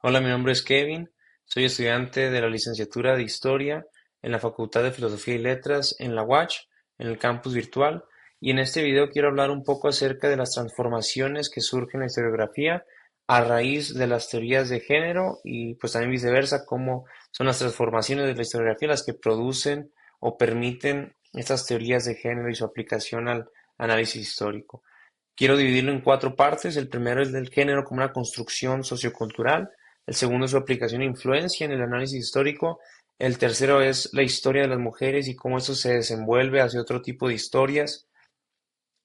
Hola, mi nombre es Kevin, soy estudiante de la licenciatura de Historia en la Facultad de Filosofía y Letras en la UACH, en el campus virtual, y en este video quiero hablar un poco acerca de las transformaciones que surgen en la historiografía a raíz de las teorías de género y pues también viceversa, cómo son las transformaciones de la historiografía las que producen o permiten estas teorías de género y su aplicación al análisis histórico. Quiero dividirlo en cuatro partes. El primero es del género como una construcción sociocultural. El segundo es su aplicación e influencia en el análisis histórico. El tercero es la historia de las mujeres y cómo esto se desenvuelve hacia otro tipo de historias.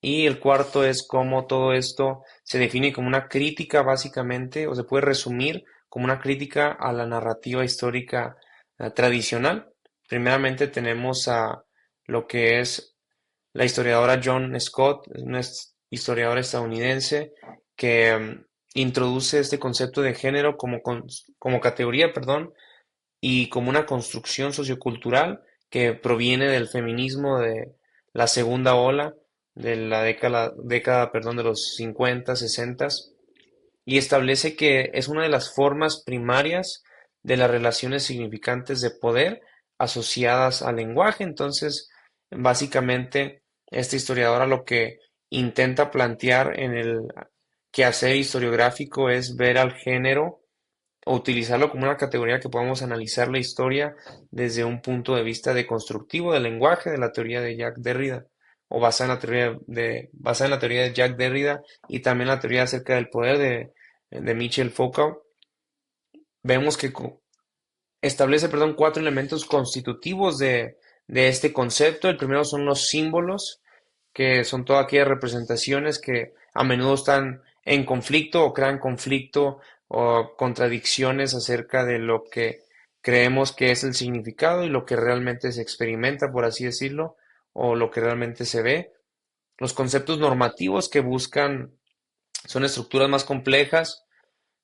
Y el cuarto es cómo todo esto se define como una crítica básicamente, o se puede resumir como una crítica a la narrativa histórica tradicional. Primeramente tenemos a lo que es la historiadora John Scott, una historiadora estadounidense que introduce este concepto de género como categoría, perdón, y como una construcción sociocultural que proviene del feminismo de la segunda ola de la década, perdón, de los 50, 60 y establece que es una de las formas primarias de las relaciones significantes de poder asociadas al lenguaje. Entonces, básicamente, esta historiadora lo que intenta plantear en el quehacer historiográfico es ver al género o utilizarlo como una categoría que podamos analizar la historia desde un punto de vista deconstructivo del lenguaje de la teoría de Jacques Derrida o basada en la teoría de Jacques Derrida y también la teoría acerca del poder de Michel Foucault. Vemos que establece, perdón, cuatro elementos constitutivos de este concepto. El primero son los símbolos, que son todas aquellas representaciones que a menudo están en conflicto o crean conflicto o contradicciones acerca de lo que creemos que es el significado y lo que realmente se experimenta, por así decirlo, o lo que realmente se ve. Los conceptos normativos que buscan son estructuras más complejas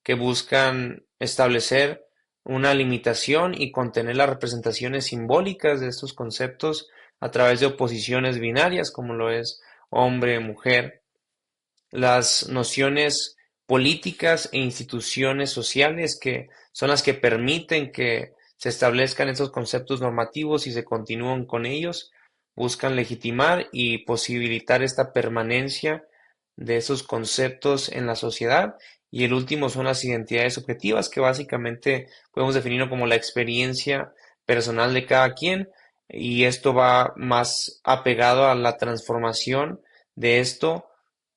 que buscan establecer una limitación y contener las representaciones simbólicas de estos conceptos a través de oposiciones binarias, como lo es hombre-mujer. Las nociones políticas e instituciones sociales que son las que permiten que se establezcan estos conceptos normativos y se continúen con ellos, buscan legitimar y posibilitar esta permanencia de esos conceptos en la sociedad. Y el último son las identidades subjetivas, que básicamente podemos definirlo como la experiencia personal de cada quien, y esto va más apegado a la transformación de esto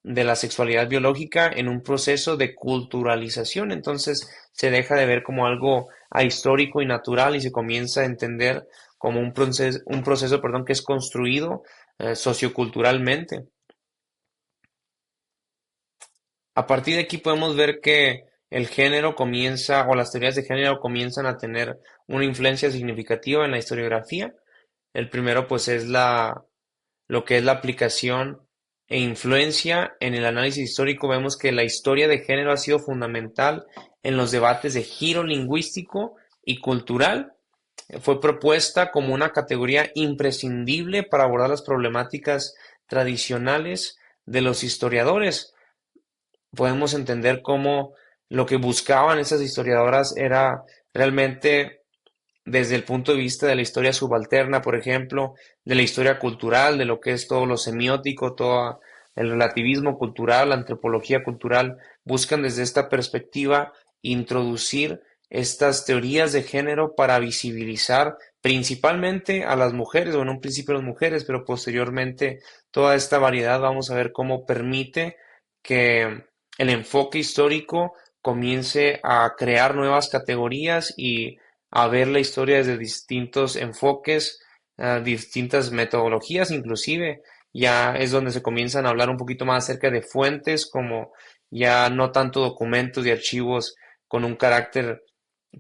de la sexualidad biológica en un proceso de culturalización. Entonces se deja de ver como algo ahistórico y natural y se comienza a entender como un proceso, perdón, que es construido socioculturalmente. A partir de aquí podemos ver que el género comienza, o las teorías de género comienzan a tener una influencia significativa en la historiografía. El primero, pues, es lo que es la aplicación e influencia en el análisis histórico. Vemos que la historia de género ha sido fundamental en los debates de giro lingüístico y cultural. Fue propuesta como una categoría imprescindible para abordar las problemáticas tradicionales de los historiadores. Podemos entender cómo lo que buscaban esas historiadoras era realmente desde el punto de vista de la historia subalterna, por ejemplo, de la historia cultural, de lo que es todo lo semiótico, todo el relativismo cultural, la antropología cultural, buscan desde esta perspectiva introducir estas teorías de género para visibilizar principalmente a las mujeres, o en un principio a las mujeres, pero posteriormente toda esta variedad vamos a ver cómo permite que el enfoque histórico comience a crear nuevas categorías y a ver la historia desde distintos enfoques, distintas metodologías, inclusive ya es donde se comienzan a hablar un poquito más acerca de fuentes, como ya no tanto documentos y archivos con un carácter,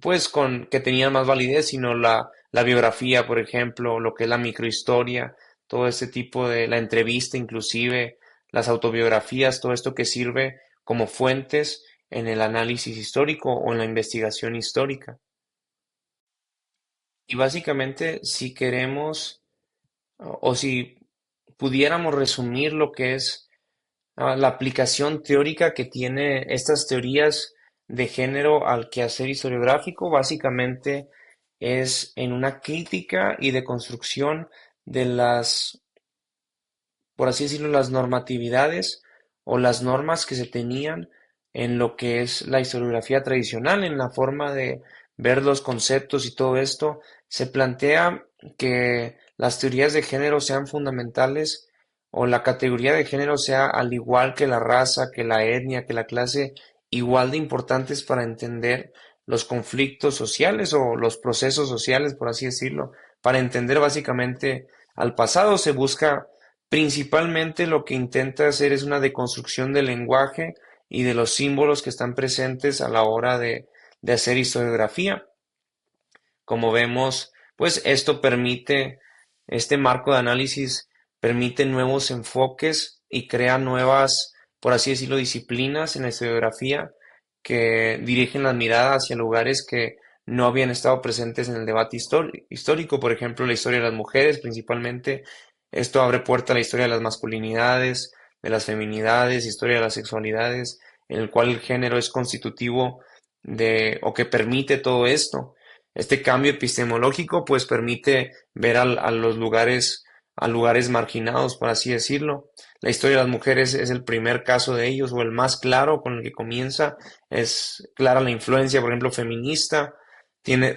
pues, con que tenían más validez, sino la biografía, por ejemplo, lo que es la microhistoria, todo este tipo de la entrevista, inclusive las autobiografías, todo esto que sirve como fuentes en el análisis histórico o en la investigación histórica. Y básicamente, si queremos o si pudiéramos resumir lo que es la aplicación teórica que tiene estas teorías de género al quehacer historiográfico básicamente es en una crítica y de construcción de las, por así decirlo, las normatividades o las normas que se tenían en lo que es la historiografía tradicional, en la forma de ver los conceptos y todo esto. Se plantea que las teorías de género sean fundamentales o la categoría de género sea al igual que la raza, que la etnia, que la clase, igual de importantes para entender los conflictos sociales o los procesos sociales, por así decirlo. Para entender básicamente al pasado se busca. Principalmente lo que intenta hacer es una deconstrucción del lenguaje y de los símbolos que están presentes a la hora de hacer historiografía. Como vemos, pues esto permite, este marco de análisis permite nuevos enfoques y crea nuevas, por así decirlo, disciplinas en la historiografía que dirigen la mirada hacia lugares que no habían estado presentes en el debate histórico. Por ejemplo, la historia de las mujeres, principalmente. Esto abre puerta a la historia de las masculinidades, de las feminidades, historia de las sexualidades, en el cual el género es constitutivo de, o que permite todo esto. Este cambio epistemológico pues permite ver a lugares marginados, por así decirlo. La historia de las mujeres es el primer caso de ellos o el más claro con el que comienza. Es clara la influencia, por ejemplo, feminista.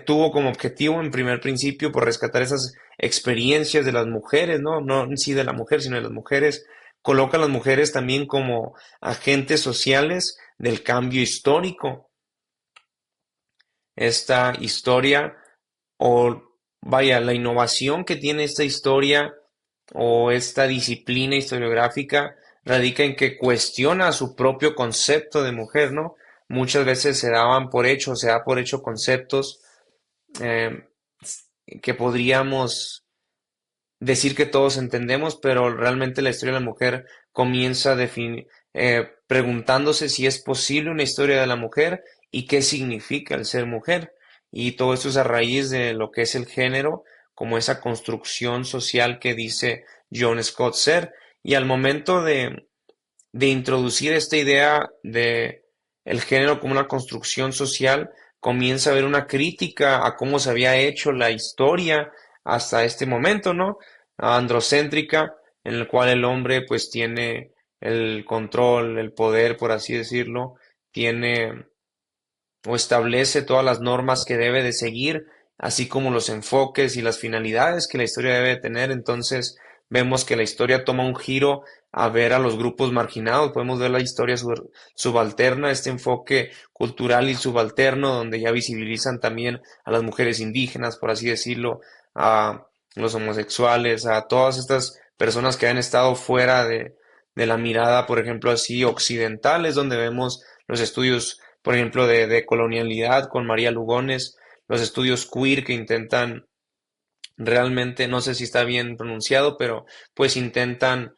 Tuvo como objetivo en primer principio por rescatar esas experiencias de las mujeres, ¿no? No en sí de la mujer, sino de las mujeres. Coloca a las mujeres también como agentes sociales del cambio histórico. Esta historia o vaya, la innovación que tiene esta historia o esta disciplina historiográfica radica en que cuestiona su propio concepto de mujer, ¿no? Muchas veces se daban por hecho, se da por hecho conceptos eh, que podríamos decir que todos entendemos, pero realmente la historia de la mujer comienza preguntándose si es posible una historia de la mujer y qué significa el ser mujer. Y todo esto es a raíz de lo que es el género, como esa construcción social que dice John Scott ser. Y al momento de introducir esta idea de el género como una construcción social, comienza a haber una crítica a cómo se había hecho la historia hasta este momento, ¿no? Androcéntrica, en el cual el hombre pues tiene el control, el poder, por así decirlo, tiene o establece todas las normas que debe de seguir, así como los enfoques y las finalidades que la historia debe de tener. Entonces vemos que la historia toma un giro a ver a los grupos marginados, podemos ver la historia subalterna, este enfoque cultural y subalterno, donde ya visibilizan también a las mujeres indígenas, por así decirlo, a los homosexuales, a todas estas personas que han estado fuera de la mirada, por ejemplo, así occidental, es donde vemos los estudios por ejemplo, de colonialidad con María Lugones, los estudios queer que intentan realmente, no sé si está bien pronunciado, pero pues intentan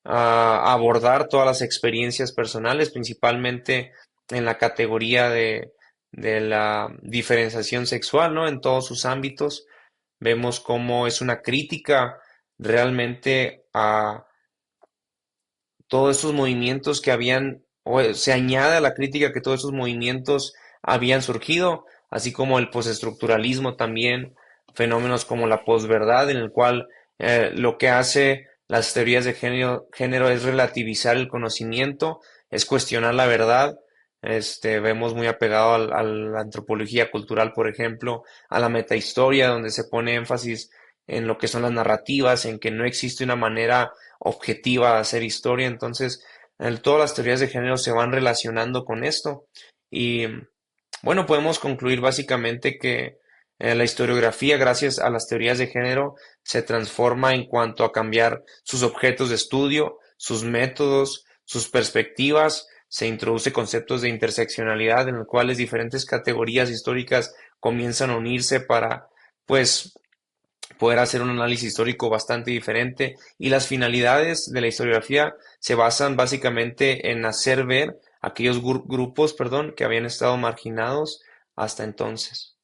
abordar todas las experiencias personales, principalmente en la categoría de la diferenciación sexual, ¿no? En todos sus ámbitos. Vemos cómo es una crítica realmente a todos esos movimientos que habían, o se añade a la crítica que todos esos movimientos habían surgido, así como el postestructuralismo también, fenómenos como la posverdad, en el cual lo que hace las teorías de género es relativizar el conocimiento, es cuestionar la verdad. Vemos muy apegado a la antropología cultural, por ejemplo, a la metahistoria, donde se pone énfasis en lo que son las narrativas, en que no existe una manera objetiva de hacer historia. Entonces, todas las teorías de género se van relacionando con esto. Y bueno, podemos concluir básicamente que la historiografía, gracias a las teorías de género, se transforma en cuanto a cambiar sus objetos de estudio, sus métodos, sus perspectivas. Se introduce conceptos de interseccionalidad en los cuales diferentes categorías históricas comienzan a unirse para, pues, poder hacer un análisis histórico bastante diferente y las finalidades de la historiografía se basan básicamente en hacer ver aquellos grupos, perdón, que habían estado marginados hasta entonces.